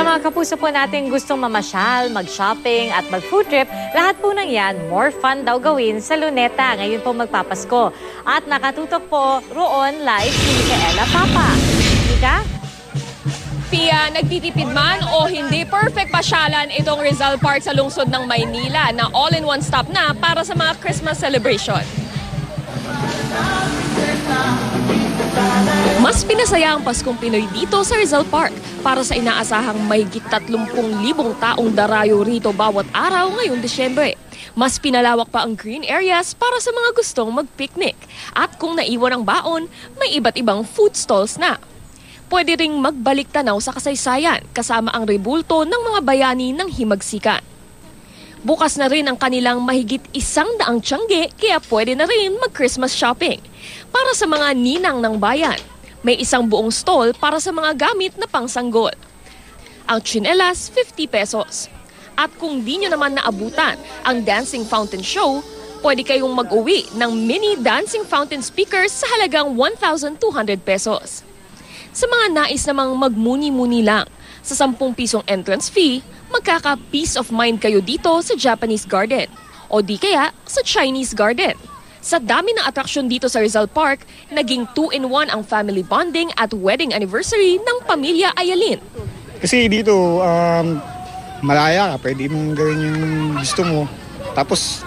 Sa mga kapuso po natin gustong mamasyal, mag-shopping at mag-food trip, lahat po ng yan, more fun daw gawin sa Luneta. Ngayon po magpapasko. At nakatutok po roon live si Micaela Papa. Mika? Pia, nagtitipid man o hindi, perfect pasyalan itong Rizal Park sa lungsod ng Maynila na all-in-one stop na para sa mga Christmas celebration. Mas pinasaya ang Paskong Pinoy dito sa Rizal Park para sa inaasahang mahigit 30,000 taong darayo rito bawat araw ngayong Disyembre. Mas pinalawak pa ang green areas para sa mga gustong mag-picnic. At kung naiwan ang baon, may iba't ibang food stalls na. Pwede ring magbalik tanaw sa kasaysayan kasama ang rebulto ng mga bayani ng Himagsikan. Bukas na rin ang kanilang mahigit 100 tiyangge kaya pwede na rin mag-Christmas shopping. Para sa mga ninang ng bayan, may isang buong stall para sa mga gamit na pangsanggol. Ang tsinelas, 50 pesos. At kung di nyo naman naabutan ang dancing fountain show, pwede kayong mag-uwi ng mini dancing fountain speakers sa halagang 1,200 pesos. Sa mga nais namang magmuni-muni lang, sa 10 pisong entrance fee, magkaka-peace of mind kayo dito sa Japanese Garden o di kaya sa Chinese Garden. Sa dami ng atraksyon dito sa Rizal Park, naging 2-in-1 ang family bonding at wedding anniversary ng pamilya Ayalin. Kasi dito, malaya ka, pwede mong gawin yung gusto mo. Tapos,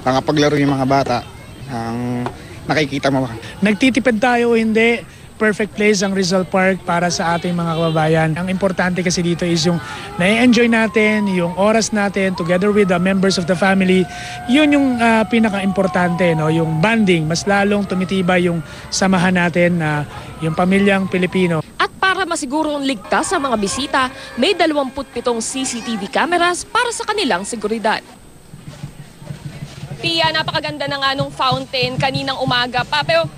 nakapaglaro yung mga bata, ang nakikita mo. Nagtitipid tayo o hindi, perfect place ang Rizal Park para sa ating mga kababayan. Ang importante kasi dito is yung na-enjoy natin, yung oras natin together with the members of the family. Yun yung pinaka-importante, no? Yung bonding, mas lalong tumitibay yung samahan natin na yung pamilyang Pilipino. At para masigurong ligtas sa mga bisita, may 27 CCTV cameras para sa kanilang seguridad. Pia, napakaganda ng anong fountain kaninang umaga pa. Pero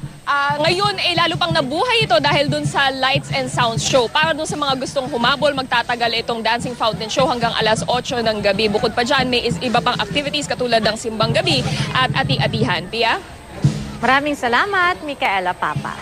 ngayon, lalo pang nabuhay ito dahil dun sa lights and sounds show. Para dun sa mga gustong humabol, magtatagal itong dancing fountain show hanggang alas 8 ng gabi. Bukod pa dyan, may iba pang activities katulad ng simbang gabi at ati-atihan. Pia? Maraming salamat, Micaela Papa.